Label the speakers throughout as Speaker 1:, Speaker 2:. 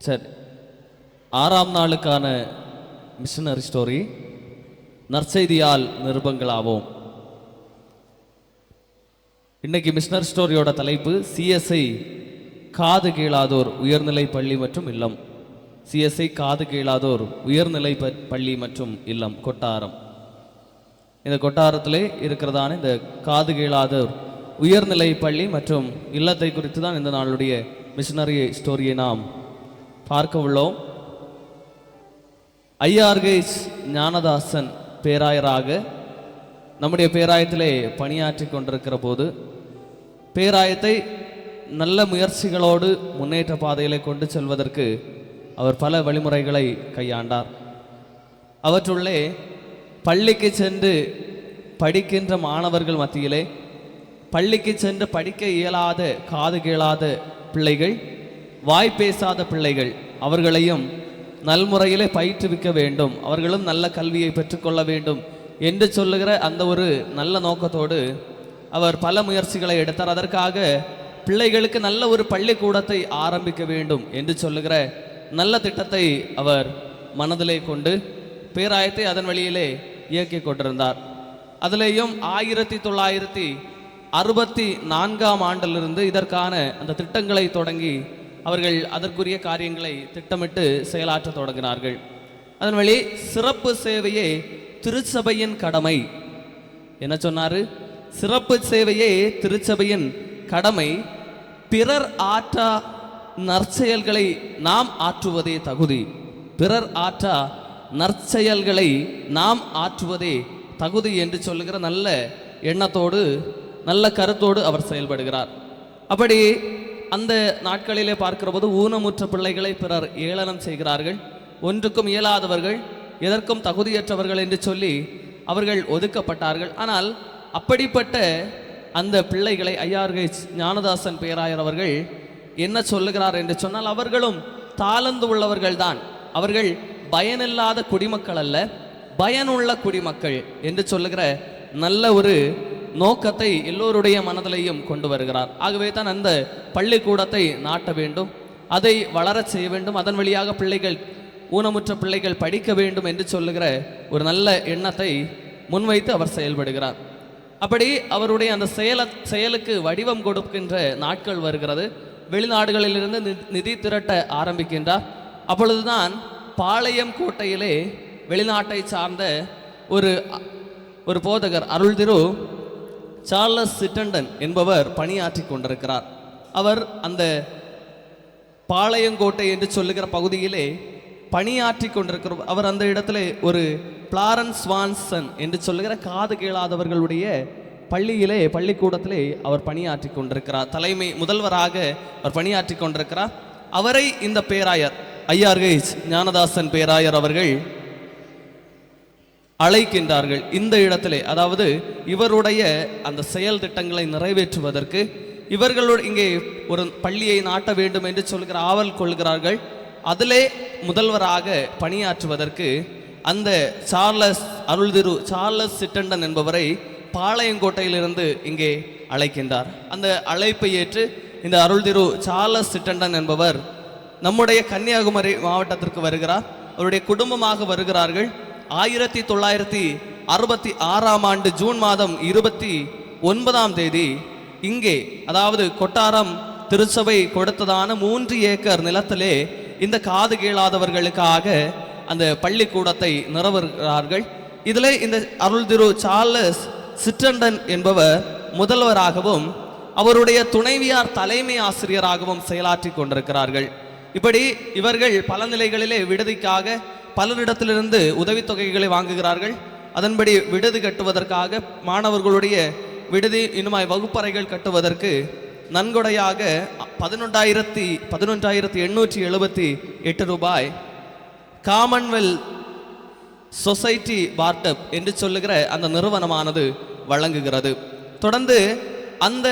Speaker 1: சரி, 6ஆம் நாளுக்கான மிஷனரி ஸ்டோரி, நற்செய்தியால் நிருபங்களாவோம். இன்னைக்கு மிஷனரி ஸ்டோரியோட தலைப்பு சிஎஸ்ஐ காது கேளாதோர் உயர்நிலை பள்ளி மற்றும் இல்லம். சிஎஸ்ஐ காது கேளாதோர் உயர்நிலை பள்ளி மற்றும் இல்லம் கொட்டாரம். இந்த கொட்டாரத்திலே இருக்கிறதான இந்த காது கேளாதோர் உயர்நிலை பள்ளி மற்றும் இல்லத்தை குறித்து தான் இந்த நாளுடைய மிஷனரி ஸ்டோரியை நாம் பார்க்க உள்ளோம். ஐஆர்கேஸ் ஞானதாசன் பேராயராக நம்முடைய பேராயத்திலே பணியாற்றி கொண்டிருக்கிற போது பேராயத்தை நல்ல முயற்சிகளோடு முன்னேற்ற பாதையிலே கொண்டு செல்வதற்கு அவர் பல வழிமுறைகளை கையாண்டார். அவற்றுள்ளே பள்ளிக்கு சென்று படிக்கின்ற மாணவர்கள் மத்தியிலே பள்ளிக்கு சென்று படிக்க இயலாத காது கேளாத பிள்ளைகள், வாய் பேசாத பிள்ளைகள், அவர்களையும் நல்முறையிலே பயிற்றுவிக்க வேண்டும், அவர்களும் நல்ல கல்வியை பெற்றுக்கொள்ள வேண்டும் என்று சொல்லுகிற அந்த ஒரு நல்ல நோக்கத்தோடு அவர் பல முயற்சிகளை எடுத்தார். அதற்காக பிள்ளைகளுக்கு நல்ல ஒரு பள்ளிக்கூடத்தை ஆரம்பிக்க வேண்டும் என்று சொல்லுகிற நல்ல திட்டத்தை அவர் மனதிலே கொண்டு பேராயத்தை அதன் வழியிலே இயக்கி கொண்டிருந்தார். அதிலேயும் 1964ஆம் ஆண்டிலிருந்து இதற்கான அந்த திட்டங்களை தொடங்கி அவர்கள் அதற்குரிய காரியங்களை திட்டமிட்டு செயலாற்ற தொடங்கினார்கள். அதன் வழி சிறப்பு சேவையே திருச்சபையின் கடமை. என்ன சொன்னாரு? சிறப்பு சேவையே திருச்சபையின் கடமை, பிறர் ஆற்றா நற்செயல்களை நாம் ஆற்றுவதே தகுதி. பிறர் ஆற்றா நற்செயல்களை நாம் ஆற்றுவதே தகுதி என்று சொல்லுகிற நல்ல எண்ணத்தோடு நல்ல கருத்தோடு அவர் செயல்படுகிறார். அப்படி அந்த நாட்களிலே பார்க்கிற போது ஊனமுற்ற பிள்ளைகளை பிறர் ஏளனம் செய்கிறார்கள். ஒன்றுக்கும் இயலாதவர்கள், எதற்கும் தகுதியற்றவர்கள் என்று சொல்லி அவர்கள் ஒதுக்கப்பட்டார்கள். ஆனால் அப்படிப்பட்ட அந்த பிள்ளைகளை ஐஆர்கேஸ் ஞானதாசன் பேராயர் அவர்கள் என்ன சொல்லுகிறார் என்று சொன்னால், அவர்களும் தாளந்து உள்ளவர்கள் தான், அவர்கள் பயனில்லாத குடிமக்கள் அல்ல, பயனுள்ள குடிமக்கள் என்று சொல்லுகிற நல்ல ஒரு நோக்கத்தை எல்லோருடைய மனதிலையும் கொண்டு வருகிறார். ஆகவே தான் அந்த பள்ளிக்கூடத்தை நாட்ட வேண்டும், அதை வளரச் செய்ய வேண்டும், அதன் வழியாக பிள்ளைகள், ஊனமுற்ற பிள்ளைகள் படிக்க வேண்டும் என்று சொல்லுகிற ஒரு நல்ல எண்ணத்தை முன்வைத்து அவர் செயல்படுகிறார். அப்படி அவருடைய அந்த செயலுக்கு வடிவம் கொடுக்கின்ற நாட்கள் வருகிறது. வெளிநாடுகளிலிருந்து நிதி திரட்ட ஆரம்பிக்கின்றார். அப்பொழுதுதான் பாளையம் கோட்டையிலே வெளிநாட்டை சார்ந்த ஒரு போதகர் அருள் திரு சார்லஸ் சிட்டண்டன் என்பவர் பணியாற்றி கொண்டிருக்கிறார். அவர் அந்த பாளையங்கோட்டை என்று சொல்லுகிற பகுதியிலே பணியாற்றி கொண்டிருக்கிற அவர் அந்த இடத்துல ஒரு பிளாரன்ஸ் வான்சன் என்று சொல்லுகிற காது கேளாதவர்களுடைய பள்ளிக்கூடத்திலே அவர் பணியாற்றி கொண்டிருக்கிறார். தலைமை முதல்வராக அவர் பணியாற்றி கொண்டிருக்கிறார். அவரை இந்த பேராயர் ஐஆர்கேஸ் ஞானதாசன் பேராயர் அவர்கள் அழைக்கின்றார்கள். இந்த இடத்திலே, அதாவது இவருடைய அந்த செயல் திட்டங்களை நிறைவேற்றுவதற்கு இவர்களோடு இங்கே ஒரு பள்ளியை நாட்ட வேண்டும் என்று சொல்கிற ஆவல் கொள்கிறார்கள். அதிலே முதல்வராக பணியாற்றுவதற்கு அந்த அருள் திரு சார்லஸ் சிட்டண்டன் என்பவரை பாளையங்கோட்டையிலிருந்து இங்கே அழைக்கின்றார். அந்த அழைப்பை ஏற்று இந்த அருள் திரு சார்லஸ் சிட்டண்டன் என்பவர் நம்முடைய கன்னியாகுமரி மாவட்டத்திற்கு வருகிறார். அவருடைய குடும்பமாக வருகிறார்கள். 1966ஆம் ஆண்டு ஜூன் மாதம் 29ஆம் தேதி இங்கே, அதாவது கொட்டாரம் திருச்சபை கொடுத்ததான 3 ஏக்கர் நிலத்திலே இந்த காது கேளாதவர்களுக்காக அந்த பள்ளிக்கூடத்தை நிறுவுகிறார்கள். இதில் இந்த அருள் திரு சார்லஸ் சிட்டண்டன் என்பவர் முதல்வராகவும் அவருடைய துணைவியார் தலைமை ஆசிரியராகவும் செயலாற்றி கொண்டிருக்கிறார்கள். இப்படி இவர்கள் பல நிலைகளிலே விடுதிக்காக பலரிடத்திலிருந்து உதவித்தொகைகளை வாங்குகிறார்கள். அதன்படி விடுதி கட்டுவதற்காக, மாணவர்களுடைய விடுதி இன்னுமாய் வகுப்பறைகள் கட்டுவதற்கு நன்கொடையாக 11,878 ரூபாய் காமன்வெல்த் சொசைட்டி பார்டப் என்று சொல்லுகிற அந்த நிறுவனமானது வழங்குகிறது. தொடர்ந்து அந்த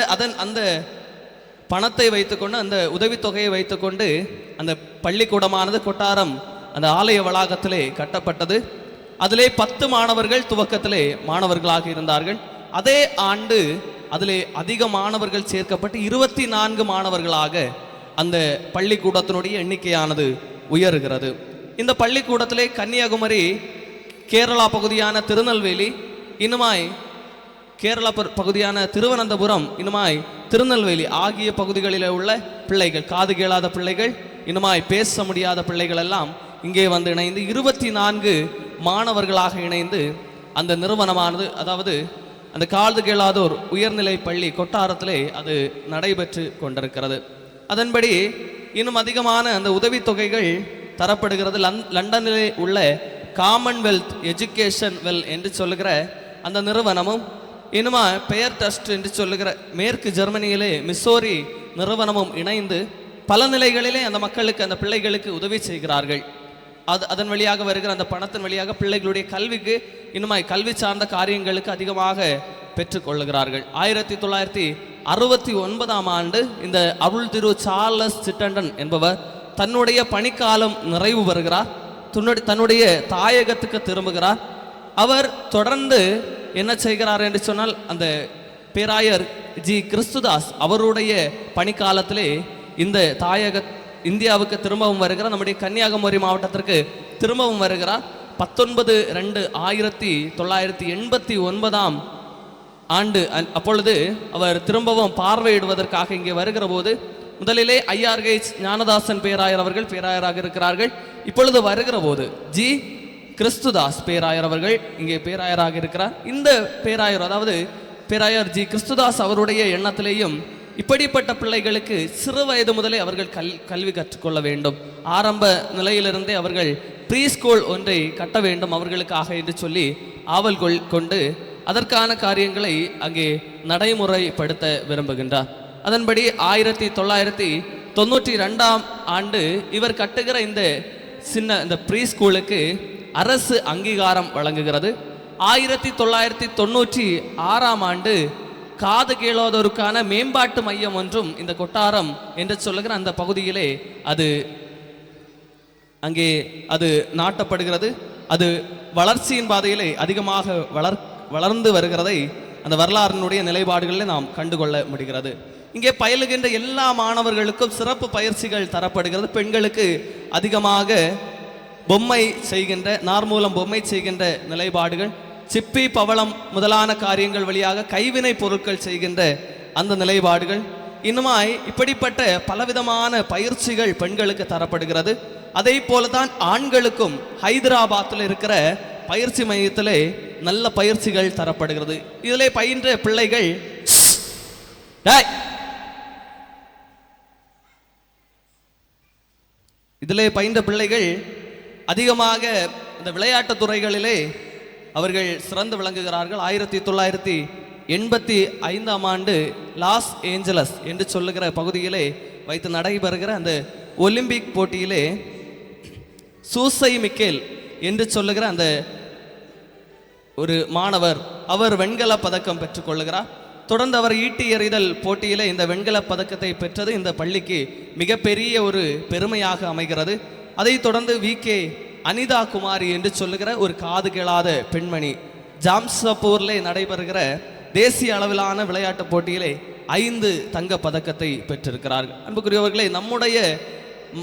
Speaker 1: பணத்தை வைத்துக்கொண்டு, அந்த உதவித்தொகையை வைத்துக்கொண்டு அந்த பள்ளிக்கூடமானது கொட்டாரம் அந்த ஆலய வளாகத்திலே கட்டப்பட்டது. அதிலே 10 மாணவர்கள் துவக்கத்திலே மாணவர்களாக இருந்தார்கள். அதே ஆண்டு அதிலே அதிக மாணவர்கள் சேர்க்கப்பட்டு 24 மாணவர்களாக அந்த பள்ளிக்கூடத்தினுடைய எண்ணிக்கையானது உயர்கிறது. இந்த பள்ளிக்கூடத்திலே கன்னியாகுமரி, கேரளா பகுதியான திருநெல்வேலி, இன்னுமாய் கேரளா பகுதியான திருவனந்தபுரம், இன்னுமாய் திருநெல்வேலி ஆகிய பகுதிகளில் உள்ள பிள்ளைகள், காது கேளாத பிள்ளைகள், இன்னுமாய் பேச முடியாத பிள்ளைகள் எல்லாம் இங்கே வந்து இணைந்து 24 மாணவர்களாக இணைந்து அந்த நிறுவனமானது, அதாவது அந்த காது கேளாதோர் உயர்நிலை பள்ளி கொட்டாரத்திலே அது நடைபெற்று கொண்டிருக்கிறது. அதன்படி இன்னும் அதிகமான அந்த உதவித்தொகைகள் தரப்படுகிறது. லண்டனிலே உள்ள காமன்வெல்த் எஜுகேஷன் வெல் என்று சொல்லுகிற அந்த நிறுவனமும், இன்னுமா பெயர் டஸ்ட் என்று சொல்லுகிற மேற்கு ஜெர்மனியிலே மிசோரி நிறுவனமும் இணைந்து பல நிலைகளிலே அந்த மக்களுக்கு, அந்த பிள்ளைகளுக்கு உதவி செய்கிறார்கள். அதன் வழியாக வருகிற அந்த பணத்தின் வழியாக பிள்ளைகளுடைய கல்விக்கு, இன்னுமாய் கல்வி சார்ந்த காரியங்களுக்கு அதிகமாக பெற்றுக்கொள்ளுகிறார்கள். 1969ஆம் ஆண்டு இந்த அருள் திரு சார்லஸ் சிட்டண்டன் என்பவர் தன்னுடைய பணிக்காலம் நிறைவு பெறுகிறார். தன்னுடைய தாயகத்துக்கு திரும்புகிறார். அவர் தொடர்ந்து என்ன செய்கிறார் என்று சொன்னால், அந்த பேராயர் ஜி கிறிஸ்துதாஸ் அவருடைய பணிக்காலத்திலே இந்த இந்தியாவுக்கு திரும்பவும் வருகிறார். நம்முடைய கன்னியாகுமரி மாவட்டத்திற்கு திரும்பவும் வருகிறார். 19/2/1989ஆம் ஆண்டு அப்பொழுது அவர் திரும்பவும் பார்வையிடுவதற்காக இங்கே வருகிற போது, முதலிலே IRH ஞானதாசன் பேராயர் அவர்கள் பேராயராக இருக்கிறார்கள். இப்பொழுது வருகிற போது ஜி கிறிஸ்துதாஸ் பேராயர் அவர்கள் இங்கே பேராயராக இருக்கிறார். இந்த பேராயர், அதாவது பேராயர் ஜி கிறிஸ்துதாஸ் அவருடைய எண்ணத்திலேயும் இப்படிப்பட்ட பிள்ளைகளுக்கு சிறு வயது முதலே அவர்கள் கல்வி கற்றுக்கொள்ள வேண்டும், ஆரம்ப நிலையிலிருந்தே அவர்கள் ப்ரீ ஸ்கூல் ஒன்றை கட்ட வேண்டும் அவர்களுக்காக என்று சொல்லி ஆவல் கொண்டு அதற்கான காரியங்களை அங்கே நடைமுறைப்படுத்த விரும்புகின்றார். அதன்படி 1992ஆம் ஆண்டு இவர் கட்டுகிற இந்த ப்ரீ ஸ்கூலுக்கு அரசு அங்கீகாரம் வழங்குகிறது. 1996ஆம் ஆண்டு காது கேளாதோருக்கான மேம்பாட்டு மையம் ஒன்றும் இந்த கொட்டாரம் என்று சொல்லுகிற அந்த பகுதியிலே அங்கே அது நாட்டப்படுகிறது. அது வளர்ச்சியின் பாதையிலே அதிகமாக வளர்ந்து வருகிறதை அந்த வரலாறினுடைய நிலைப்பாடுகளில் நாம் கண்டுகொள்ள முடிகிறது. இங்கே பயிலுகின்ற எல்லா மாணவர்களுக்கும் சிறப்பு பயிற்சிகள் தரப்படுகிறது. பெண்களுக்கு அதிகமாக பொம்மை செய்கின்ற, நார்மூலம் பொம்மை செய்கின்ற நிலைப்பாடுகள், சிப்பி பவளம் முதலான காரியங்கள் வழியாக கைவினை பொருட்கள் செய்கின்ற அந்த நிலைப்பாடுகள், இன்னுமாய் இப்படிப்பட்ட பலவிதமான பயிற்சிகள் பெண்களுக்கு தரப்படுகிறது. அதே போலதான் ஆண்களுக்கும் ஹைதராபாத்தில் இருக்கிற பயிற்சி மையத்திலே நல்ல பயிற்சிகள் தரப்படுகிறது. இதிலே பயின்ற பிள்ளைகள் அதிகமாக இந்த விளையாட்டுத் துறைகளிலே அவர்கள் சிறந்து விளங்குகிறார்கள். 1985ஆம் ஆண்டு லாஸ் ஏஞ்சலஸ் என்று சொல்லுகிற பகுதியிலே வைத்து நடைபெறுகிற அந்த ஒலிம்பிக் போட்டியிலே சூசை மிக்கேல் என்று சொல்லுகிற அந்த ஒரு மாணவர், அவர் வெண்கல பதக்கம் பெற்றுக்கொள்ளுகிறார். தொடர்ந்து அவர் ஈட்டி எறிதல் போட்டியிலே இந்த வெண்கல பதக்கத்தை பெற்றது இந்த பள்ளிக்கு மிகப்பெரிய ஒரு பெருமையாக அமைகிறது. அதைத் தொடர்ந்து VK அனிதா குமாரி என்று சொல்லுகிற ஒரு காது கேளாத பெண்மணி ஜாம்ஷபூர்லே நடைபெறுகிற தேசிய அளவிலான விளையாட்டு போட்டியிலே 5 தங்க பதக்கத்தை பெற்றிருக்கிறார்கள். அன்புக்குரியவர்களே, நம்முடைய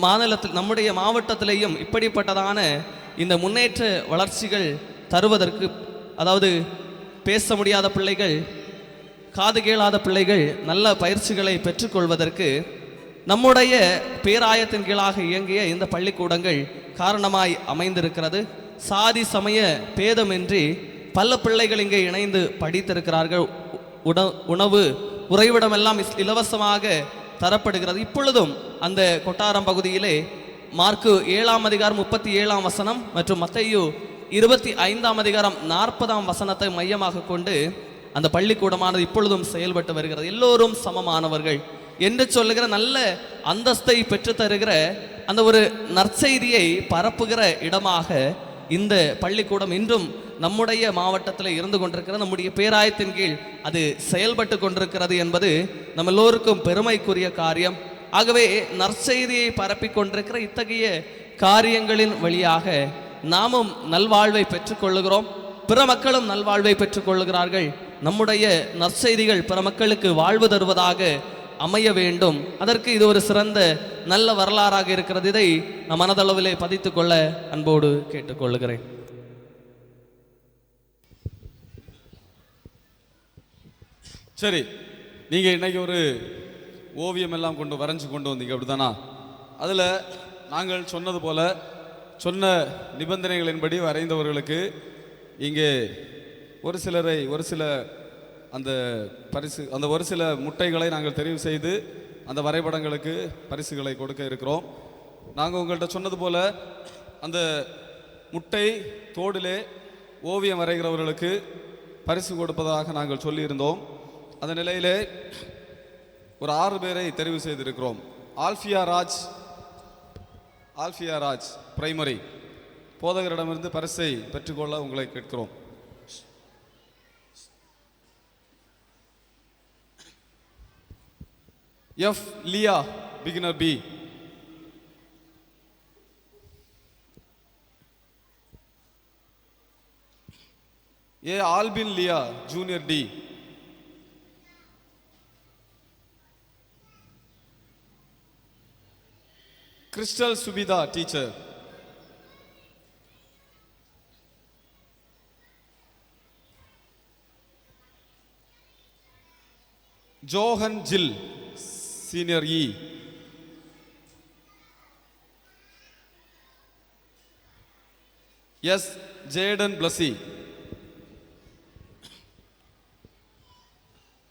Speaker 1: மாநிலத்தில், நம்முடைய மாவட்டத்திலேயும் இப்படிப்பட்டதான இந்த முன்னேற்ற வளர்ச்சிகள் தருவதற்கு, அதாவது பேச முடியாத பிள்ளைகள், காது கேளாத பிள்ளைகள் நல்ல பயிற்சிகளை பெற்றுக்கொள்வதற்கு நம்முடைய பேராயத்தின் கீழாக இயங்கிய இந்த பள்ளிக்கூடங்கள் காரணமாய் அமைந்திருக்கிறது. சாதி சமய பேதமின்றி பல பிள்ளைகள் இங்கே இணைந்து படித்திருக்கிறார்கள். உணவு உறைவிடமெல்லாம் இலவசமாக தரப்படுகிறது. இப்பொழுதும் அந்த கொட்டாரம் பகுதியிலே மார்க்கு 7ஆம் அதிகாரம் 37ஆம் வசனம் மற்றும் மத்தேயு 25ஆம் அதிகாரம் 40ஆம் வசனத்தை மையமாக கொண்டு அந்த பள்ளிக்கூடமானது இப்பொழுதும் செயல்பட்டு வருகிறது. எல்லோரும் சமமானவர்கள் என்று சொல்லுகிற நல்ல அந்தஸ்தை பெற்று தருகிற அந்த ஒரு நற்செய்தியை பரப்புகிற இடமாக இந்த பள்ளிக்கூடம் இன்றும் நம்முடைய மாவட்டத்தில் இருந்து கொண்டிருக்கிற, நம்முடைய பேராயத்தின் கீழ் அது செயல்பட்டு கொண்டிருக்கிறது என்பது நம்ம எல்லோருக்கும் பெருமைக்குரிய காரியம். ஆகவே நற்செய்தியை பரப்பி கொண்டிருக்கிற இத்தகைய காரியங்களின் வழியாக நாமும் நல்வாழ்வை பெற்றுக்கொள்ளுகிறோம், பிற மக்களும் நல்வாழ்வை பெற்றுக்கொள்ளுகிறார்கள். நம்முடைய நற்செய்திகள் பிற மக்களுக்கு வாழ்வு தருவதாக அமைய வேண்டும். அதற்கு இது ஒரு சிறந்த நல்ல வரலாறாக இருக்கிறது. இதை நம் மனதளவிலே பதித்துக் கொள்ள அன்போடு கேட்டுக்கொள்கிறேன்.
Speaker 2: சரி, நீங்க இன்னைக்கு ஒரு ஓவியம் எல்லாம் வரைஞ்சு கொண்டு வந்தீங்க, அப்படித்தானா? அதில் நாங்கள் சொன்னது போல சொன்ன நிபந்தனைகளின்படி வரைந்தவர்களுக்கு இங்கே ஒரு சில அந்த பரிசு, அந்த ஒரு சில முட்டைகளை நாங்கள் தெரிவு செய்து அந்த வரைபடங்களுக்கு பரிசுகளை கொடுக்க இருக்கிறோம். நாங்கள் உங்கள்கிட்ட சொன்னது போல அந்த முட்டை தோடிலே ஓவியம் வரைகிறவர்களுக்கு பரிசு கொடுப்பதாக நாங்கள் சொல்லியிருந்தோம். அந்த நிலையிலே ஒரு 6 பேரை தெரிவு செய்திருக்கிறோம். ஆல்ஃபியா ராஜ் பிரைமரி போதகரிடமிருந்து பரிசை பெற்றுக்கொள்ள உங்களை கேட்கிறோம். F Leah beginner B, A Albin Leah junior D, Crystal Subitha teacher, Johan Jill senior E, S Jayden Blessy.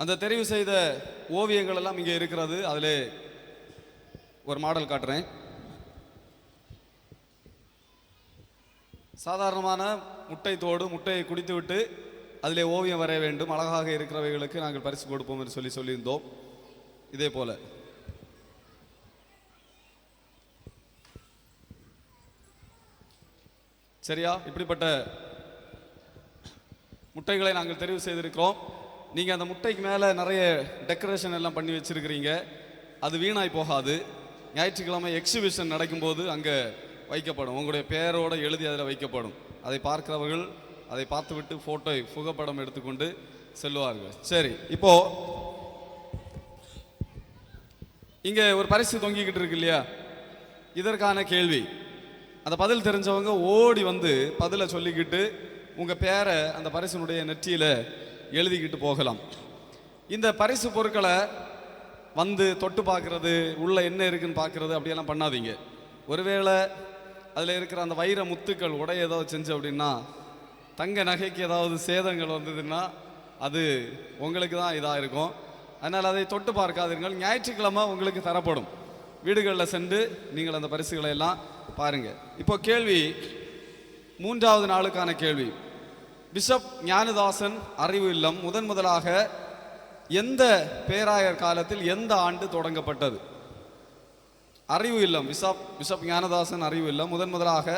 Speaker 2: அந்த தெரிவு செய்த ஓவியங்கள் எல்லாம் இங்கே இருக்கிறது. அதிலே ஒரு மாடல் காட்டுறேன். சாதாரணமான முட்டை தோடு, முட்டையை குடித்துவிட்டு அதிலே ஓவியம் வரைய வேண்டும். அழகாக இருக்கிறவைகளுக்கு நாங்கள் பரிசு கொடுப்போம் என்று சொல்லியிருந்தோம். இதே போல சரியா? இப்படிப்பட்ட முட்டைகளை நாங்கள் தெரிவு செய்திருக்கிறோம். நீங்கள் அந்த முட்டைக்கு மேலே நிறைய டெக்கரேஷன் எல்லாம் பண்ணி வச்சிருக்கிறீங்க. அது வீணாய் போகாது. ஞாயிற்றுக்கிழமை எக்ஸிபிஷன் நடக்கும்போது அங்கே வைக்கப்படும். உங்களுடைய பெயரோடு எழுதி அதில் வைக்கப்படும். அதை பார்க்கிறவர்கள் அதை பார்த்துவிட்டு ஃபோட்டோ புகைப்படம் எடுத்துக்கொண்டு செல்வார்கள். சரி, இப்போ இங்கே ஒரு பரிசு தொங்கிக்கிட்டு இருக்கு இல்லையா? இதற்கான கேள்வி. அந்த பதில் தெரிஞ்சவங்க ஓடி வந்து பதிலை சொல்லிக்கிட்டு உங்கள் பேரை அந்த பரிசுனுடைய நெற்றியில் எழுதிக்கிட்டு போகலாம். இந்த பரிசு பொருட்களை வந்து தொட்டு பார்க்குறது, உள்ளே என்ன இருக்குன்னு பார்க்குறது அப்படியெல்லாம் பண்ணாதீங்க. ஒருவேளை அதில் இருக்கிற அந்த வைர முத்துக்கள் உடைய ஏதாவது செஞ்சு அப்படின்னா, தங்க நகைக்கு ஏதாவது சேதங்கள் வந்ததுன்னா அது உங்களுக்கு தான் இதாக இருக்கும். அதனால் அதை தொட்டு பார்க்காதீர்கள். ஞாயிற்றுக்கிழமை உங்களுக்கு தரப்படும். வீடுகளில் சென்று நீங்கள் அந்த பரிசுகளை எல்லாம் பாருங்கள். இப்போ கேள்வி, 3வது நாளுக்கான கேள்வி. பிஷப் ஞானதாசன் அறிவு இல்லம் முதலாக எந்த பேராயர் காலத்தில் எந்த ஆண்டு தொடங்கப்பட்டது? அறிவு இல்லம், பிஷப் ஞானதாசன் அறிவு இல்லம் முதலாக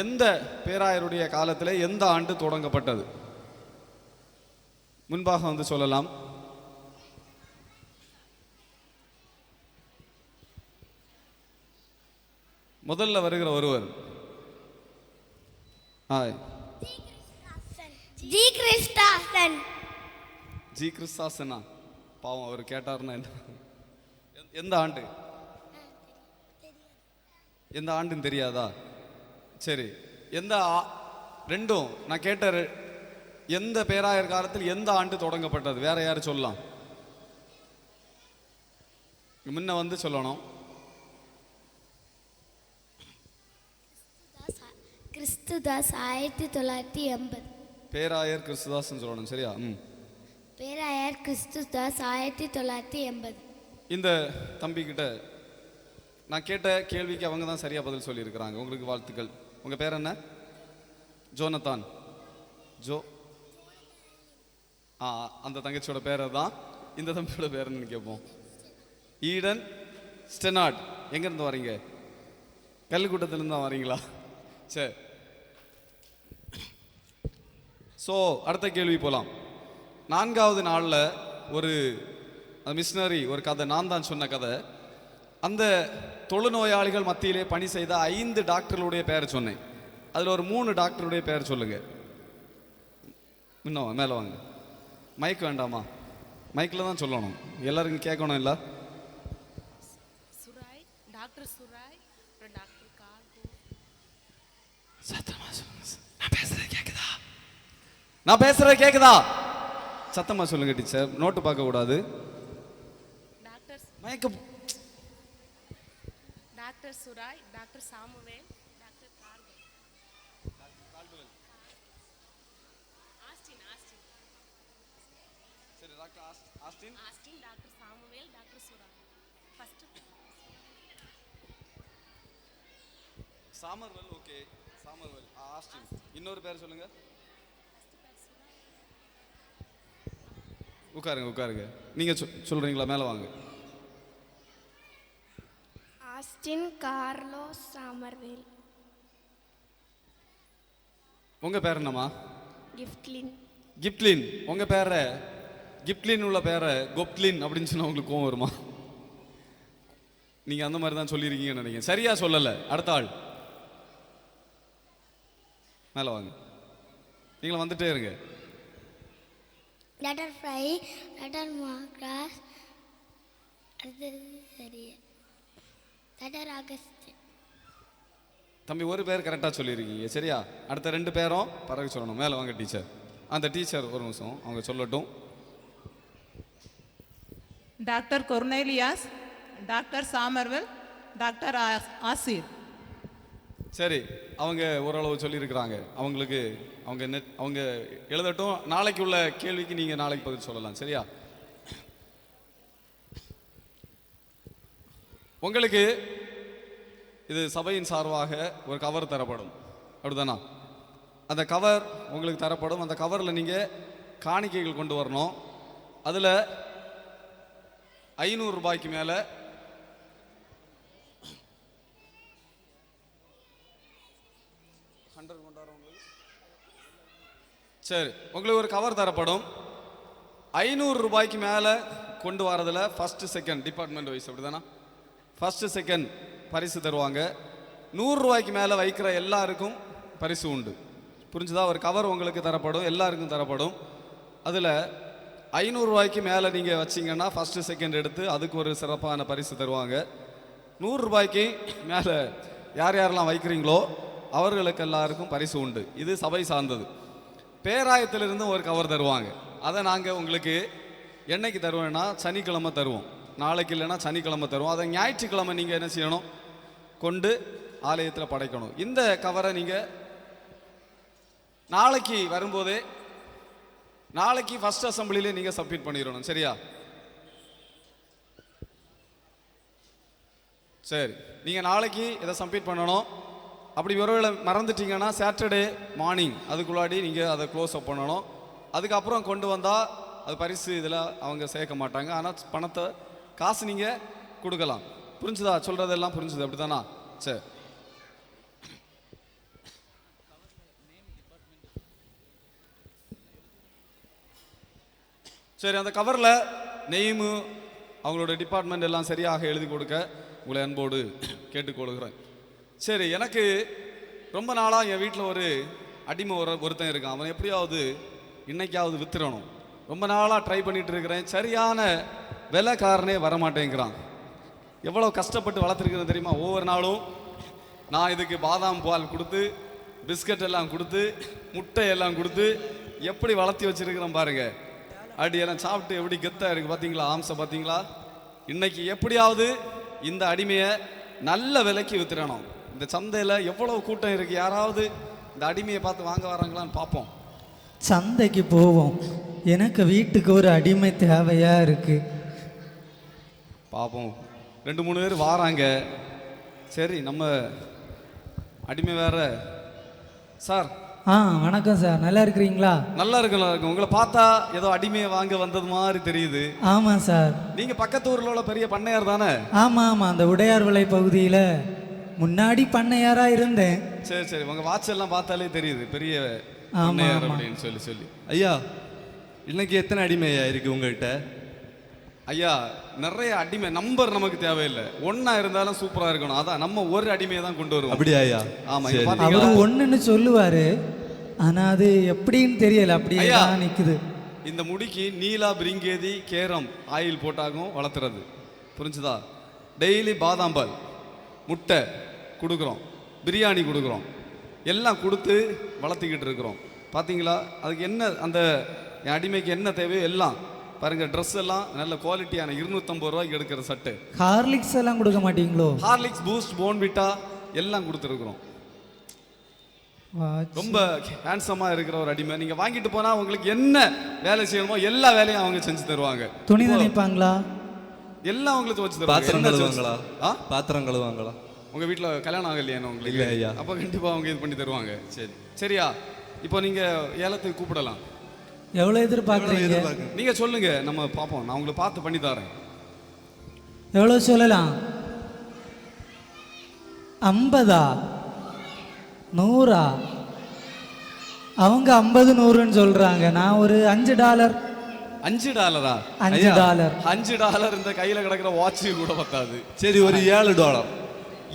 Speaker 2: எந்த பேராயருடைய காலத்தில் எந்த ஆண்டு தொடங்கப்பட்டது? முன்பாக வந்து சொல்லலாம். முதல்ல வருகிற ஒருவர். ஜி கிறிஸ்தாசனா? பாவம், அவர் கேட்டார்னா எந்த ஆண்டு? எந்த ஆண்டுன்னு தெரியாதா? சரி, எந்த ரெண்டும் நான் கேட்ட எந்த பேராயர் காலத்தில் எந்த ஆண்டு தொடங்கப்பட்டது? வேற யாரு சொல்லலாம்? முன்ன வந்து சொல்லணும்.
Speaker 3: கிறிஸ்துதாஸ் 1980.
Speaker 2: பேராயர் கிறிஸ்துதாஸ் சொல்லணும். சரியா?
Speaker 3: பேராயர் கிறிஸ்துதாஸ் 1980. இந்த
Speaker 2: தம்பி கிட்ட நான் கேட்ட கேள்விக்கு அவங்க தான் சரியா பதில் சொல்லியிருக்கிறாங்க. உங்களுக்கு வாழ்த்துக்கள். உங்க பேர் என்ன? ஜோனத்தான். அந்த தங்கச்சியோட பேரை தான் இந்த தம்பியோட பேருன்னு கேட்போம். ஈடன் ஸ்டெனாட். எங்கேருந்து வரீங்க? கல்லுக்கூட்டத்திலிருந்து தான் வரீங்களா? சரி. ஸோ அடுத்த கேள்வி போகலாம். 4வது நாளில் ஒரு மிஷினரி ஒரு கதை, நான் தான் சொன்ன கதை. அந்த தொழுநோயாளிகள் மத்தியிலே பணி செய்த 5 டாக்டர்களுடைய பெயர் சொன்னேன். அதில் ஒரு 3 டாக்டருடைய பெயர் சொல்லுங்க. இன்னும் மேலே வாங்க. மைக் வேண்டாமா? மைக்கில் தான் சொல்லணும், எல்லாருக்கும் கேட்கணும். இல்லை
Speaker 4: சுராய், டாக்டர் சுராய், அப்புறம் டாக்டர் கார்கோ.
Speaker 2: சத்தமா சொல்லுங்க. நான் பேசுறது கேக்குதா? நான் பேசுறது கேக்குதா? சத்தமா சொல்லுங்க டீச்சர், நோட்டு பார்க்க கூடாது.
Speaker 4: டாக்டர்
Speaker 2: மயக்க
Speaker 4: Surai, doctor Samuel, doctor Cargo. Austin
Speaker 2: சரி, doctor Austin,
Speaker 4: doctor Samuel, doctor Surai. First
Speaker 2: Somervell. Okay, Somervell, Austin. இன்னொரு பேர் சொல்லுங்க. உட்காருங்க. நீங்க சொல்றீங்களா? மேல வாங்க.
Speaker 3: Austin Carlos Somervell.
Speaker 2: உங்க பேர் என்னம்மா?
Speaker 3: கிஃப்ட்லின்.
Speaker 2: கிப்ட்லின். உங்க பேர கிப்ட்லின் உள்ள பேரை கொப்ட்லின் அப்படின்னு சொன்னா உங்களுக்கு கோவம் வருமா? நீங்க அந்த மாதிரி தான் சொல்லியிருக்கீங்கன்னு நினைக்கிறேன். சரியா சொல்லல. அடுத்த ஆள் மேல வாங்க. நீங்களும் வந்துட்டே இருங்க.
Speaker 3: டாக்டர் ஃப்ரை, டாக்டர் மார்க்ராஸ், அடுத்தது சரி டாக்டர் ஆகஸ்ட்.
Speaker 2: தம்பி ஒரு பேர் கரெக்டாக சொல்லியிருக்கீங்க. சரியா? அடுத்த 2 பேரும் பிறகு சொல்லணும். மேலே வாங்க டீச்சர். அந்த டீச்சர் ஒரு நிமிஷம் அவங்க சொல்லட்டும்.
Speaker 5: Doctor Cornelius, doctor Somervell, doctor Asir.
Speaker 2: சரி, அவங்க ஓரளவு சொல்லியிருக்கிறாங்க. அவங்களுக்கு அவங்க எழுதட்டும். நாளைக்கு உள்ள கேள்விக்கு நீங்கள் நாளைக்கு பதில் சொல்லலாம். சரியா? உங்களுக்கு இது சபையின் சார்பாக ஒரு கவர் தரப்படும், அப்படிதானா? அந்த கவர் உங்களுக்கு தரப்படும். அந்த கவரில் நீங்கள் காணிக்கைகள் கொண்டு வரணும். அதில் 500 ரூபாய்க்கு மேலே சரி, உங்களுக்கு ஒரு கவர் தரப்படும். 500 ரூபாய்க்கு மேலே கொண்டு வரதில் ஃபர்ஸ்ட் செகண்ட் டிபார்ட்மெண்ட் வைஸ், அப்படிதானா? ஃபர்ஸ்ட் செகண்ட் பரிசு தருவாங்க. 100 ரூபாய்க்கு மேலே வைக்கிற எல்லாருக்கும் பரிசு உண்டு. புரிஞ்சுதா? ஒரு கவர் உங்களுக்கு தரப்படும், எல்லாருக்கும் தரப்படும். அதில் 500 ரூபாய்க்கு மேலே நீங்கள் வச்சிங்கன்னா ஃபர்ஸ்ட் செகண்ட் எடுத்து அதுக்கு ஒரு சிறப்பான பரிசு தருவாங்க. 100 ரூபாய்க்கு மேலே யார் யாரெல்லாம் வைக்கிறீங்களோ அவர்களுக்கு எல்லாருக்கும் பரிசு உண்டு. இது சபை சார்ந்தது. பேராயத்திலிருந்து ஒரு கவர் தருவாங்க. அதை நாங்கள் உங்களுக்கு என்னைக்கு தருவோம்னா சனிக்கிழமை தருவோம். நாளைக்கு இல்லைன்னா சனிக்கிழமை தருவோம். அதை ஞாயிற்றுக்கிழமை நீங்கள் என்ன செய்யணும்? கொண்டு ஆலயத்தில் படைக்கணும். இந்த கவரை நீங்கள் நாளைக்கு வரும்போதே, நாளைக்கு ஃபர்ஸ்ட் அசம்பிளிலே நீங்கள் சப்மிட் பண்ணிடணும். சரியா? சரி, நீங்கள் நாளைக்கு இதை சப்மிட் பண்ணணும். அப்படி ஒருவேளை மறந்துட்டீங்கன்னா சாட்டர்டே மார்னிங் அதுக்குள்ளாடி நீங்கள் அதை க்ளோஸ் அப் பண்ணணும். அதுக்கப்புறம் கொண்டு வந்தால் அது பரிசு இதில் அவங்க சேர்க்க மாட்டாங்க. ஆனால் பணத்தை காசு நீங்கள் கொடுக்கலாம். புரிஞ்சுதா? சொல்கிறதெல்லாம் புரிஞ்சுது, அப்படி தானா? சரி, சரி. அந்த கவரில் நெய்மு அவங்களோட டிபார்ட்மெண்ட் எல்லாம் சரியாக எழுதி கொடுக்க உங்களை அன்போடு கேட்டுக்கொள்கிறேன். சரி, எனக்கு ரொம்ப நாளாக என் வீட்டில் ஒரு அடிமை ஒருத்தன் இருக்கான். அவன் எப்படியாவது இன்னைக்காவது வித்துறணும். ரொம்ப நாளாக ட்ரை பண்ணிட்டு இருக்கிறேன். சரியான விலைக்காரனே வரமாட்டேங்கிறான். எவ்வளோ கஷ்டப்பட்டு வளர்த்துருக்கிறேன் தெரியுமா? ஒவ்வொரு நாளும் நான் இதுக்கு பாதாம் பால் கொடுத்து, பிஸ்கட் எல்லாம் கொடுத்து, முட்டை எல்லாம் கொடுத்து எப்படி வளர்த்தி வச்சிருக்கிறேன் பாருங்க. அடியெல்லாம் சாப்பிட்டு எப்படி கெத்தாக இருக்குது பார்த்தீங்களா? ஆம்சை பார்த்தீங்களா? இன்னைக்கு எப்படியாவது இந்த அடிமையை நல்ல விலைக்கு வித்துறணும். இந்த சந்தையில் எவ்வளவு கூட்டம் இருக்கு. யாராவது இந்த அடிமையை பார்த்து வாங்க வராங்களான்னு பார்ப்போம்.
Speaker 6: சந்தைக்கு போவோம். எனக்கு வீட்டுக்கு ஒரு அடிமை தேவையா இருக்கு.
Speaker 2: பார்ப்போம். 2-3 பேர் வாராங்க. சரி, நம்ம அடிமை வேற. சார்,
Speaker 6: வணக்கம் சார், நல்லா இருக்கிறீங்களா?
Speaker 2: நல்லா இருக்கு. உங்களை பார்த்தா ஏதோ அடிமையை வாங்க வந்தது மாதிரி தெரியுது.
Speaker 6: ஆமாம் சார்.
Speaker 2: நீங்க பக்கத்து ஊர்ல உள்ள பெரிய பண்ணையார் தானே?
Speaker 6: ஆமாம், அந்த உடையார் விலை பகுதியில் முன்னாடி பண்ணையாரா இருந்தேன்.
Speaker 2: சரி, சரி. உங்க வாட்ச் எல்லாம் பார்த்தாலே தெரியுது பெரிய பண்ணையார் அப்படின்னு சொல்லி.
Speaker 7: ஐயா, இன்னைக்கு எத்தனை அடிமையா இருக்கு உங்கள்கிட்ட?
Speaker 2: ஐயா, நிறைய அடிமை. நம்பர் நமக்கு தேவையில்லை. ஒன்னா இருந்தாலும் சூப்பரா இருக்கணும். அதான் நம்ம ஒரு அடிமையை தான் கொண்டு வருவோம்.
Speaker 7: அப்படியா ஐயா?
Speaker 2: ஆமா.
Speaker 6: அவரு ஒண்ணுன்னு சொல்லுவாரு, ஆனா அது எப்படின்னு தெரியல. அப்படியே நிக்குது.
Speaker 2: இந்த முடிக்கு நீலா பிரிங்கேதி கேரம் ஆயில் போட்டாகும் வளர்த்துறது. புரிஞ்சுதா? டெய்லி பாதாம் பால் முட்டை கொடுக்குறோம், பிரியாணி கொடுக்குறோம், எல்லாம் கொடுத்து வளர்த்திக்கிட்டு இருக்கிறோம். பார்த்தீங்களா? அதுக்கு என்ன அந்த என் அடிமைக்கு என்ன தேவையோ எல்லாம் பாருங்க. ட்ரெஸ் எல்லாம் நல்ல குவாலிட்டியான 250 ரூபாய்க்கு எடுக்கிற சட்டை.
Speaker 6: ஹார்லிக்ஸ் எல்லாம் கொடுக்க மாட்டீங்களோ?
Speaker 2: ஹார்லிக்ஸ், பூஸ்ட், போன்விட்டா எல்லாம் கொடுத்துருக்குறோம். ரொம்ப ஹேண்ட்ஸமாக இருக்கிற ஒரு அடிமை. நீங்க வாங்கிட்டு போனா உங்களுக்கு என்ன வேலை செய்யணுமோ எல்லா வேலையும் அவங்க செஞ்சு தருவாங்க.
Speaker 6: துணி நினைப்பாங்களா?
Speaker 2: எல்லாம் உங்களுக்கு வச்சு
Speaker 7: பாத்திரம்
Speaker 2: தருவாங்க.
Speaker 7: கழுவாங்களா? பாத்திரம் கழுவாங்களா?
Speaker 2: உங்க வீட்டில் கல்யாணம் ஆகலையா உங்களுக்கு?
Speaker 7: இல்லை ஐயா.
Speaker 2: அப்போ கண்டிப்பாக அவங்க இது பண்ணி தருவாங்க. சரி, சரியா? இப்போ நீங்க ஏலத்துக்கு கூப்பிடலாம்.
Speaker 6: எவ்வளோ எதிர்பார்க்குறீங்க?
Speaker 2: நீங்க சொல்லுங்க, நம்ம பார்ப்போம். நான் உங்களுக்கு பார்த்து பண்ணி தரேன்.
Speaker 6: எவ்வளோ சொல்லலாம்? 50? 100? அவங்க 50 100ன்னு சொல்றாங்க. நான் ஒரு $5.
Speaker 2: $5?
Speaker 6: $5.
Speaker 2: $5 இந்த கையில கிடக்கிற வாட்சு கூட பத்தாது.
Speaker 7: சரி, ஒரு $7.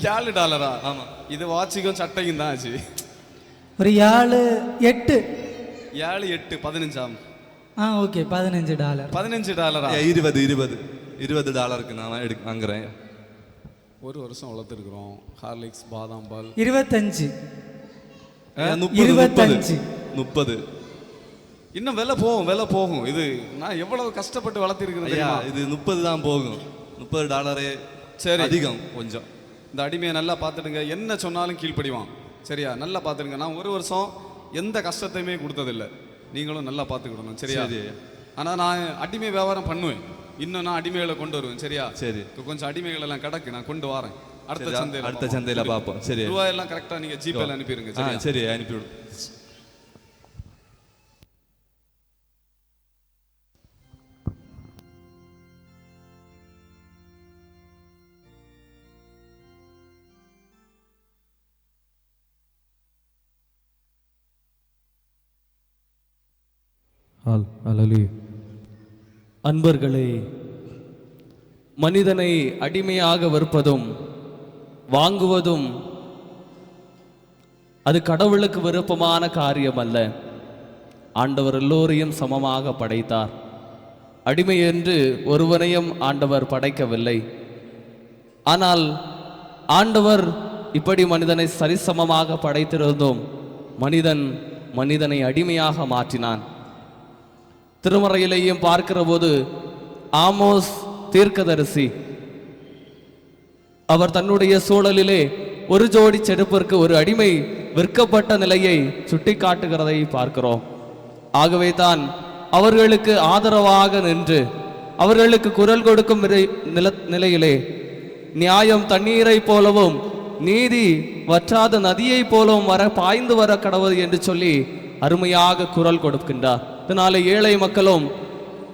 Speaker 2: $7?
Speaker 7: ஆமா.
Speaker 2: இது வாட்சுக்கும் சட்டைக்கும் தான் ஆச்சு.
Speaker 6: ஒரு 7 8.
Speaker 2: 7 8 15.
Speaker 6: ஓகே, $15.
Speaker 2: $15?
Speaker 7: $20 நான் வாங்குறேன்.
Speaker 2: ஒரு வருஷம் வளர்த்துருக்குறோம். ஹார்லிக்ஸ், பாதாம் பால்
Speaker 6: 25.
Speaker 7: 30.
Speaker 2: இன்னும் விலை போகும். இது நான் எவ்வளவு கஷ்டப்பட்டு வளர்த்திருக்கிறேன்
Speaker 7: ஐயா,
Speaker 2: தெரியுமா?
Speaker 7: இது 30 தான் போகும். $30
Speaker 2: சரி,
Speaker 7: அதிகம் கொஞ்சம்.
Speaker 2: இந்த அடிமையை நல்லா பார்த்துடுங்க. என்ன சொன்னாலும் கீழ்ப்படிவான். சரியா? நல்லா பார்த்துடுங்க. நான் ஒரு வருஷம் எந்த கஷ்டத்தையுமே கொடுத்ததில்லை. நீங்களும் நல்லா பார்த்துக்கிடணும். சரியா?
Speaker 7: சரி.
Speaker 2: ஆனால் நான் அடிமை வியாபாரம் பண்ணுவேன். இன்னும் நான் அடிமைகளை கொண்டு வருவேன். சரியா?
Speaker 7: சரி.
Speaker 2: கொஞ்சம் அடிமைகள் எல்லாம் கிடக்கு, நான் கொண்டு வரேன்.
Speaker 7: அடுத்த சந்தையில பார்ப்போம். சரி,
Speaker 2: ரூபாயெல்லாம் கரெக்டாக நீங்கள் ஜிபேல அனுப்பிடுங்க.
Speaker 7: சரி, அனுப்பிவிடும்.
Speaker 1: அன்பர்களே, மனிதனை அடிமையாக விற்பதும் வாங்குவதும் அது கடவுளுக்கு விருப்பமான காரியம் அல்ல. ஆண்டவர் எல்லோரையும் சமமாக படைத்தார். அடிமை என்று ஒருவனையும் ஆண்டவர் படைக்கவில்லை. ஆனால் ஆண்டவர் இப்படி மனிதனை சரிசமமாக படைத்திருந்தும் மனிதனை அடிமையாக மாற்றினான். திருமறையிலேயும் பார்க்கிற போது ஆமோஸ் தீர்க்கதரிசி அவர் தன்னுடைய சூழலிலே ஒரு ஜோடி செருப்பிற்கு ஒரு அடிமை விற்கப்பட்ட நிலையை சுட்டிக்காட்டுகிறதை பார்க்கிறோம். ஆகவே தான் அவர்களுக்கு ஆதரவாக நின்று அவர்களுக்கு குரல் கொடுக்கும் நிலையிலே நியாயம் தண்ணீரை போலவும் நீதி வற்றாத நதியை போலவும் பாய்ந்து வர கடவுள் என்று சொல்லி அருமையாக குரல் கொடுக்கின்றார். இதனால ஏழை மக்களும்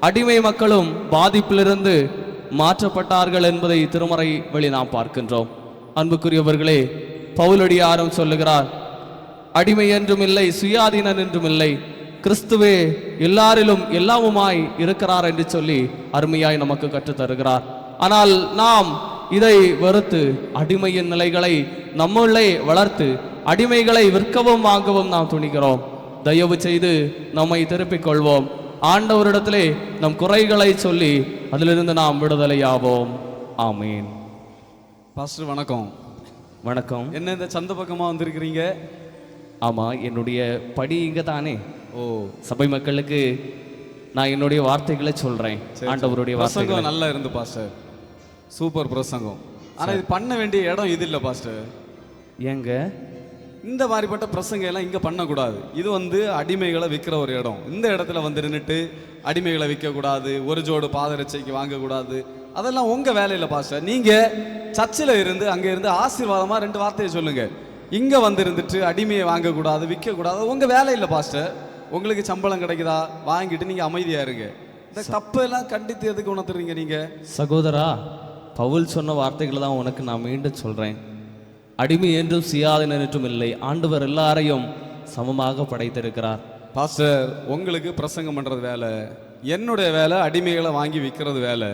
Speaker 1: அடிமை மக்களும் பாதிப்பிலிருந்து மாற்றப்பட்டார்கள் என்பதை திருமறை வழி நாம் பார்க்கின்றோம். அன்புக்குரியவர்களே, பவுலடியாரும் சொல்லுகிறார், அடிமை என்றும் இல்லை, சுயாதீனன் என்றும் இல்லை, கிறிஸ்துவே எல்லாரிலும் எல்லாமுமாய் இருக்கிறார் என்று சொல்லி அருமையாய் நமக்கு கற்றுத் தருகிறார். ஆனால் நாம் இதை வெறுத்து அடிமையின் நிலைகளை நம்முள்ளே வளர்த்து அடிமைகளை விற்கவும் வாங்கவும் நாம் துணிகிறோம். தயவு செய்து நம்மை திருப்பிக் கொள்வோம். ஆண்டவரிடத்திலே நம் குறைகளை சொல்லி அதிலிருந்து நாம் விடுதலையாவோம். ஆமீன்.
Speaker 2: பாஸ்டர் வணக்கம்.
Speaker 1: வணக்கம்.
Speaker 2: என்ன இந்த சந்த பக்கமா வந்திருக்கிறீங்க?
Speaker 1: ஆமா, என்னுடைய படி இங்க தானே.
Speaker 2: ஓ,
Speaker 1: சபை மக்களுக்கு நான் என்னுடைய வார்த்தைகளை சொல்றேன். ஆண்டவருடைய வார்த்தைகள்
Speaker 2: நல்லா இருந்து பாஸ்டர். சூப்பர் பிரசங்கம். ஆனா இது பண்ண வேண்டிய இடம் இது இல்லை பாஸ்டர்.
Speaker 1: ஏங்க
Speaker 2: இந்த மாதிரிப்பட்ட பிரசங்கம் எல்லாம் இங்க பண்ணக்கூடாது. இது அடிமைகளை விற்கிற ஒரு இடம். இந்த இடத்துல நின்றுட்டு அடிமைகளை விற்கக்கூடாது, ஒரு ஜோடு பாதரட்சைக்கு வாங்கக்கூடாது, அதெல்லாம் உங்க வேலையில பாஸ்டர். நீங்க சர்ச்சில் இருந்து அங்க இருந்து ஆசீர்வாதமா 2 வார்த்தையை சொல்லுங்க. இங்க இருந்துட்டு அடிமையை வாங்கக்கூடாது, விற்கக்கூடாது, உங்க வேலை இல்லை பாஸ்டர். உங்களுக்கு சம்பளம் கிடைக்குதா, வாங்கிட்டு நீங்க அமைதியா இருங்க. இந்த தப்பெல்லாம் கண்டித்து எதுக்கு உணர்த்துறீங்க நீங்க?
Speaker 1: சகோதரா, பவுல் சொன்ன வார்த்தைகளை தான் உனக்கு நான் மீண்டும் சொல்றேன். அடிமை என்றும் சுயாதீனன் என்றும் இல்லை, ஆண்டவர் எல்லாரையும் சமமாக படைத்திருக்கிறார்.
Speaker 2: பாஸ்டர், உங்களுக்கு பிரசங்கம் பண்றது வேலை, என்னுடைய வேலை அடிமைகளை வாங்கி விற்கிறது வேலை.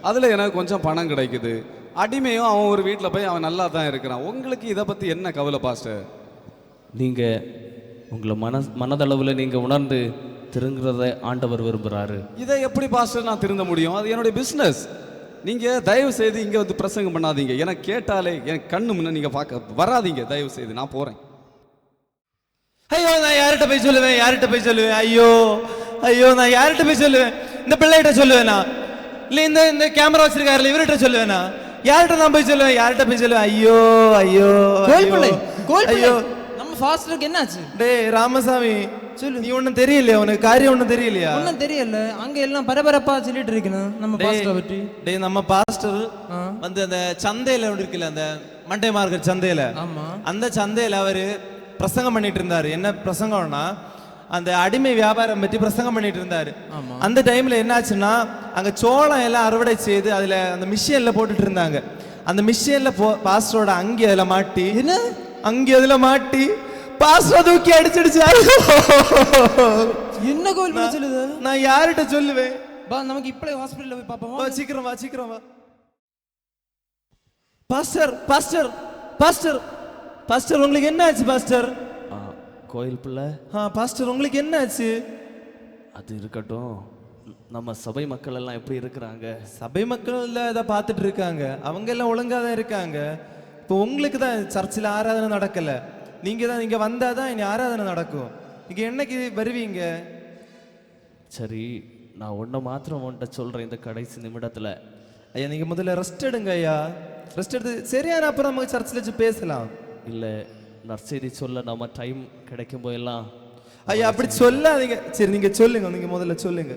Speaker 2: அதுல எனக்கு கொஞ்சம் பணம் கிடைக்குது. அடிமையும் அவன் ஒரு வீட்டில் போய் அவன் நல்லா தான் இருக்கிறான். உங்களுக்கு இதை பத்தி என்ன கவலை பாஸ்டர்?
Speaker 1: நீங்க உங்களை மனதளவில் நீங்க உணர்ந்து திருங்குறதை ஆண்டவர் விரும்புகிறாரு.
Speaker 2: இதை எப்படி பாஸ்டர் நான் திருந்த முடியும்? அது என்னுடைய பிஸ்னஸ். நீங்கள் தயவு செய்து இங்கே வந்து பிரசங்கம் பண்ணாதீங்க. எனக்கு கேட்டாலே என் கண்ணு முன்ன நீங்கள் பார்க்க வராதீங்க. தயவு செய்து நான் போகிறேன்.
Speaker 7: ஐயோ நான் யார்கிட்ட போய் சொல்லுவேன், யார்கிட்ட போய் சொல்லுவேன்? ஐயோ ஐயோ நான் யார்கிட்ட போய் சொல்லுவேன்? இந்த பிள்ளைகிட்ட சொல்லுவேனா, இல்லை இந்த கேமரா வச்சிருக்காருல இவர்கிட்ட சொல்லுவேனா? யார்கிட்ட நான் போய் சொல்லுவேன், யார்கிட்ட போய் சொல்லுவேன்? ஐயோ ஐயோ ஐயோ
Speaker 8: நம்ம ஃபாஸ்டருக்கு என்னாச்சு?
Speaker 7: டேய் ராமசாமி சொல்லு, நீ ஒன்றும் தெரியலையா? உனக்கு காரியம் ஒன்றும் தெரியலையா?
Speaker 8: ஒன்றும் தெரியல. அங்க எல்லாம் பரபரப்பா சொல்லிட்டு இருக்கணும் நம்ம பாஸ்டரை பற்றி.
Speaker 7: டேய் நம்ம பாஸ்டர் வந்து அந்த சந்தையில ஒன்று இருக்குல்ல, அந்த மண்டே மார்க்கெட் சந்தையில,
Speaker 8: ஆமா
Speaker 7: அந்த சந்தையில அவரு பிரசங்கம் பண்ணிட்டு இருந்தாரு. என்ன பிரசங்கம்னா, அந்த அடிமை வியாபாரம் பற்றி பிரசங்கம் பண்ணிட்டு இருந்தாரு. அந்த டைம்ல என்னாச்சுன்னா, அங்க சோளம் எல்லாம் அறுவடை செய்து அதுல அந்த மிஷின்ல போட்டுட்டு இருந்தாங்க. அந்த மிஷின்ல பாஸ்டரோட அங்கி அதுல மாட்டி,
Speaker 8: என்ன
Speaker 7: அங்கி அதுல மாட்டி பாஸ்டர் தூக்கி அடிச்சிடுச்சு.
Speaker 8: என்ன கோயில் பண்ண சொல்லுது?
Speaker 7: நான் யார்கிட்ட சொல்லுவேன்?
Speaker 8: பா நமக்கு இப்பளே ஹாஸ்பிடல்ல போய் பாப்போம்.
Speaker 7: சீக்கிரம் வா, சீக்கிரம் வா. பாஸ்டர் பாஸ்டர் பாஸ்டர் பாஸ்டர் உங்களுக்கு என்ன ஆச்சு பாஸ்டர்?
Speaker 1: கோயில் பிள்ளை,
Speaker 7: பாஸ்டர் உங்களுக்கு என்ன ஆச்சு?
Speaker 1: அது இருக்கட்டும், நம்ம சபை மக்கள் எல்லாம் எப்படி இருக்கிறாங்க?
Speaker 7: சபை மக்கள் இதை பார்த்துட்டு இருக்காங்க. அவங்க எல்லாம் ஒழுங்கா தான் இருக்காங்க. இப்போ உங்களுக்கு தான் சர்ச்சில் ஆராதனை நடக்கல. நீங்க வந்தாதான் இனி ஆராதனை நடக்கும். நீங்க என்னைக்கு வருவீங்க?
Speaker 1: சரி, நான் ஒன்றை மாத்திரம் உன்கிட்ட சொல்றேன். இந்த கடைசி நிமிடத்துல
Speaker 7: ஐயா நீங்க முதல்ல ரெஸ்ட் எடுங்க ஐயா. ரெஸ்ட் எடுத்து சரியான அப்புறம் நமக்கு சர்ச்சில் வச்சு பேசலாம்.
Speaker 1: இல்லை, நற்செய்தி சொல்ல நம்ம டைம் கிடைக்கும் போதெல்லாம்.
Speaker 7: ஐயா அப்படி சொல்லாதீங்க. சரி நீங்க சொல்லுங்க, நீங்க முதல்ல சொல்லுங்க.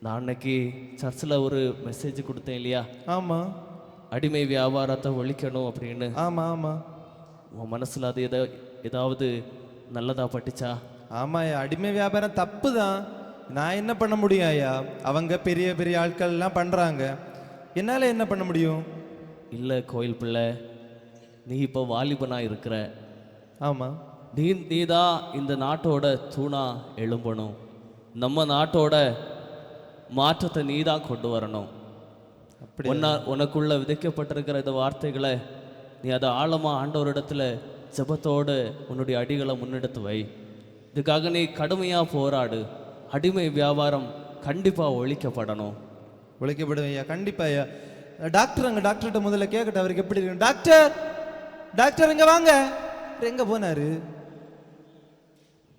Speaker 1: நான் அன்னைக்கு சர்ச்சில் ஒரு மெசேஜ் கொடுத்தேன் இல்லையா?
Speaker 7: ஆமா
Speaker 1: அடிமை வியாபாரத்தை ஒழிக்கணும் அப்படின்னு.
Speaker 7: ஆமா ஆமா.
Speaker 1: உன் மனசுல அது ஏதாவது நல்லதா பட்டுச்சா?
Speaker 7: ஆமா ஐயா, அடிமை வியாபாரம் தப்பு தான். நான் என்ன பண்ண முடியும் ஐயா? அவங்க பெரிய பெரிய ஆட்கள் எல்லாம் பண்றாங்க, என்னால என்ன பண்ண முடியும்?
Speaker 1: இல்லை கோயில் பிள்ளை, நீ இப்போ வாலிபனா இருக்கிற.
Speaker 7: ஆமா,
Speaker 1: நீதான் இந்த நாட்டோட தூணா எழும்பணும். நம்ம நாட்டோட மாற்றத்தை நீ தான் கொண்டு வரணும். உனக்குள்ள விதைக்கப்பட்டிருக்கிற இந்த வார்த்தைகளை நீ அதை ஆழமா ஆண்டவரிடத்துல ஜெபத்தோடு உன்னுடைய அடிகளை முன்னெடுத்து வை. இதுக்காக நீ கடுமையா போராடு. அடிமை வியாபாரம் கண்டிப்பா ஒழிக்கப்படணும்.
Speaker 7: ஒழிக்கப்படும் ஐயா, கண்டிப்பா ஐயா. டாக்டர் அங்க டாக்டர்கிட்ட முதல்ல கேட்கட்டும், அவருக்கு எப்படி இருக்கு? டாக்டர் டாக்டர் இங்க வாங்க. எங்க போனாரு?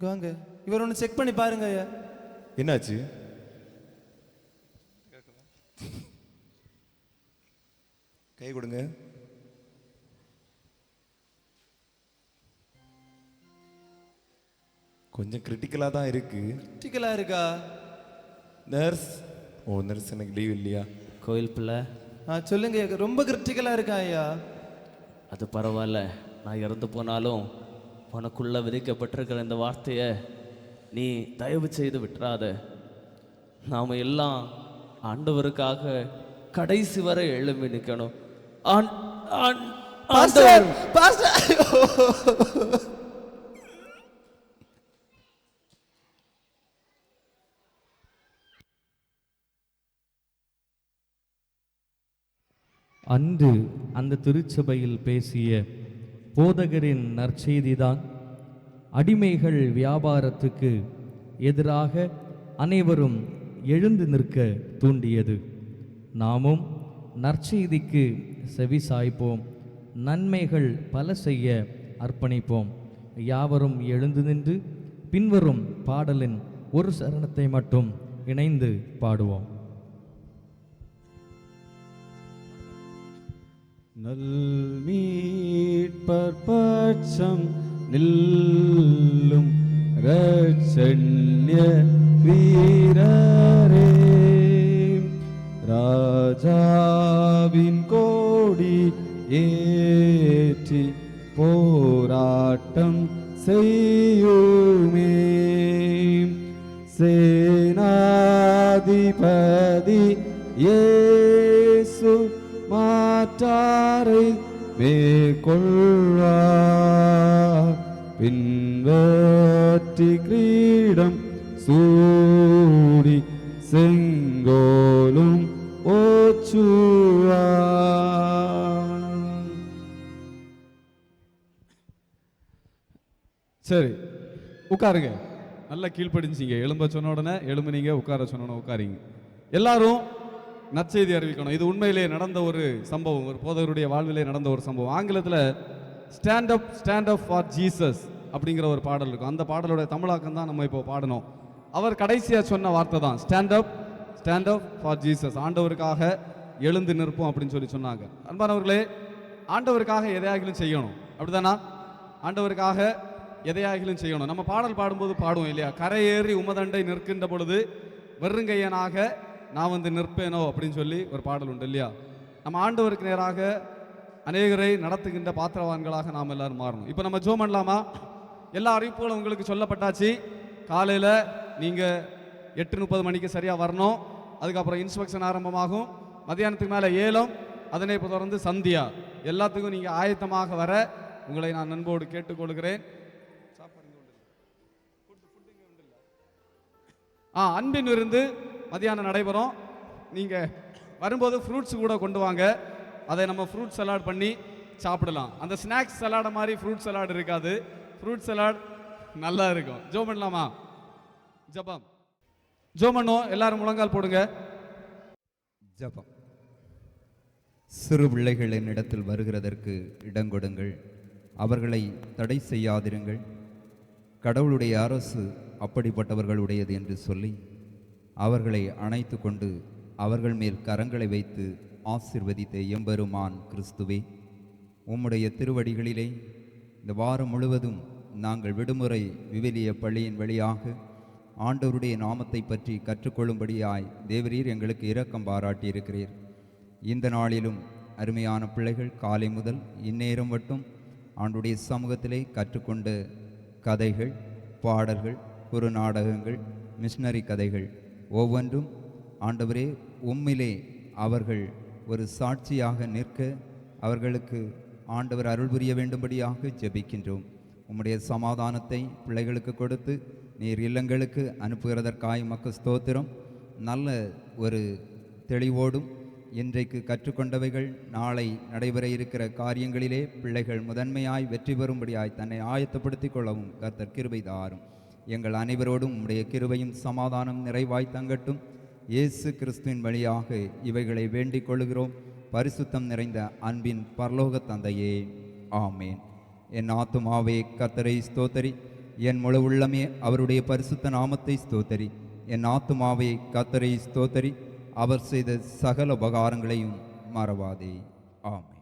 Speaker 7: வாங்க, இவர் ஒன்று செக் பண்ணி பாருங்க ஐயா.
Speaker 9: என்னாச்சு? கை கொடுங்க. கொஞ்சம் கிரிட்டிக்கலாக தான் இருக்கு.
Speaker 7: கிரிட்டிக்கலா இருக்கா?
Speaker 9: நர்ஸ், ஓ நர்ஸ் எனக்கு லீவ் இல்லையா?
Speaker 1: கோயில் பிள்ளை,
Speaker 7: சொல்லுங்க ஐயா. ரொம்ப கிரிட்டிக்கலா இருக்கா ஐயா?
Speaker 1: அது பரவாயில்ல, நான் இறந்து போனாலும் உனக்குள்ள விதைக்கப்பட்டிருக்கிற இந்த வார்த்தையை நீ தயவு செய்து விட்டுறாத. நாம் எல்லாம் ஆண்டவருக்காக கடைசி வரை எழும்பி நிற்கணும்.
Speaker 10: அன்று அந்த திருச்சபையில் பேசிய போதகரின் நற்செய்திதான் அடிமைகள் வியாபாரத்துக்கு எதிராக அனைவரும் எழுந்து நிற்க தூண்டியது. நாமும் நற்செய்திக்கு செவி சாய்ப்போம், நன்மைகள் பல செய்ய அர்ப்பணிப்போம். யாவரும் எழுந்து நின்று பின்வரும் பாடலின் ஒரு சரணத்தை மட்டும் இணைந்து பாடுவோம்.
Speaker 11: நல்மீட்பர் பட்சம் நில்லும் இரட்சண்ய வீரரே, ராஜாவின் கோடி ஏற்றி போராட்டம் செய்யுமே. சேனாதிபதி இயேசு மாற்றாரை மேற்கொள்வார், பின்வற்றி கிரீடம் சூடி செங்கோலும் ஓச்சுவார்.
Speaker 2: சரி உட்காருங்க. நல்லா கீழ்ப்படிஞ்சிங்க. எழும்ப சொன்ன உடனே எழும்புனீங்க, உட்கார சொன்ன உடனே உட்காரிங்க. எல்லாரும் நற்செய்தி அறிவிக்கணும். இது உண்மையிலே நடந்த ஒரு சம்பவம், ஒரு போதகருடைய வாழ்விலே நடந்த ஒரு சம்பவம். ஆங்கிலத்தில் ஸ்டாண்ட் அப் ஃபார் ஜீசஸ் அப்படிங்கிற ஒரு பாடல் இருக்கும். அந்த பாடலோட தமிழாக்கம் தான் நம்ம இப்போ பாடணும். அவர் கடைசியாக சொன்ன வார்த்தை தான் ஸ்டாண்ட் அப் ஃபார் ஜீசஸ். ஆண்டவருக்காக எழுந்து நிற்போம் அப்படின்னு சொல்லி சொன்னாங்க. அன்பானவர்களே, ஆண்டவருக்காக எதையாகிலும் செய்யணும், அப்படிதானா? ஆண்டவருக்காக எதையாகிலும் செய்யணும். நம்ம பாடல் பாடும்போது பாடுவோம் இல்லையா, கரையேறி உமதண்டை நிற்கின்ற பொழுது வெறுங்கையனாக நான் வந்து நிற்பேனோ அப்படின்னு சொல்லி ஒரு பாடல் உண்டு இல்லையா. நம்ம ஆண்டவருக்கு நேராக அநேகரை நடத்துகின்ற பாத்திரவான்களாக நாம் எல்லாரும் மாறணும். இப்போ நம்ம ஜெபம் பண்ணலாமா? எல்லா அறிவிப்புகளும் உங்களுக்கு சொல்லப்பட்டாச்சு. காலையில் நீங்கள் 8:30 மணிக்கு சரியாக வரணும். அதுக்கப்புறம் இன்ஸ்பெக்ஷன் ஆரம்பமாகும். மத்தியானத்துக்கு மேலே ஏலம், அதனை தொடர்ந்து சந்தியா. எல்லாத்துக்கும் நீங்கள் ஆயத்தமாக வர உங்களை நான் நண்போடு கேட்டுக்கொள்கிறேன். அன்பின் விருந்து மதியானம் நடைபெறும். நீங்கள் வரும்போது ஃப்ரூட்ஸ் கூட கொண்டு வாங்க. அதை நம்ம ஃப்ரூட் சலாட் பண்ணி சாப்பிடலாம். அந்த ஸ்நாக்ஸ் சலாடை மாதிரி ஃப்ரூட் சலாட் இருக்காது. ஃப்ரூட் சலாட் நல்லா இருக்கும். ஜெபம் பண்ணலாமா? ஜெபம் பண்ணுவோம். எல்லாரும் முழங்கால் போடுங்க.
Speaker 12: ஜெபம். சிறு பிள்ளைகளின் இடத்தில் வருகிறதற்கு இடங்கொடுங்கள், அவர்களை தடை செய்யாதிருங்கள். கடவுளுடைய அரசு அப்படிப்பட்டவர்களுடையது என்று சொல்லி அவர்களை அணைத்து கொண்டு அவர்கள் மேல் கரங்களை வைத்து ஆசீர்வதித்த எம்பெருமான் கிறிஸ்துவே, உம்முடைய திருவடிகளிலே இந்த வாரம் முழுவதும் நாங்கள் விடுமுறை விவிலிய பள்ளியின் வழியாக ஆண்டவருடைய நாமத்தை பற்றி கற்றுக்கொள்ளும்படியாய் தேவரீர் எங்களுக்கு இரக்கம் பாராட்டியிருக்கிறீர். இந்த நாளிலும் அருமையான பிள்ளைகள் காலை முதல் இந்நேரம் மட்டும் ஆண்டுடைய சமூகத்திலே கற்றுக்கொண்ட கதைகள், பாடல்கள், குறுநாடகங்கள், மிஷனரி கதைகள் ஒவ்வொன்றும் ஆண்டவரே உம்மிலே அவர்கள் ஒரு சாட்சியாக நிற்க அவர்களுக்கு ஆண்டவர் அருள் புரிய வேண்டும்படியாக ஜெபிக்கின்றோம். உம்முடைய சமாதானத்தை பிள்ளைகளுக்கு கொடுத்து நீர் இல்லங்களுக்கு அனுப்புகிறதற்காய் உமக்கு ஸ்தோத்திரம். நல்ல ஒரு தெளிவோடும் இன்றைக்கு கற்றுக்கொண்டவைகள் நாளை நடைபெற இருக்கிற காரியங்களிலே பிள்ளைகள் முதன்மையாய் வெற்றி பெறும்படியாய் தன்னை ஆயத்தப்படுத்திக் கொள்ளவும் கர்த்தர் கிருபை தாரும். எங்கள் அனைவரோடும் உம்முடைய கிருபையும் சமாதானம் நிறைவாய் தங்கட்டும். இயேசு கிறிஸ்துவின் வழியாக இவைகளை வேண்டிக் கொள்கிறோம். பரிசுத்தம் நிறைந்த அன்பின் பரலோக தந்தையே, ஆமேன். என் ஆத்துமாவே கர்த்தரை ஸ்தோத்தரி, என் முழு உள்ளமே அவருடைய பரிசுத்த நாமத்தை ஸ்தோத்தரி. என் ஆத்துமாவே கர்த்தரை ஸ்தோத்தரி, அவர் செய்த சகல உபகாரங்களையும் மறவாதே. ஆமென்.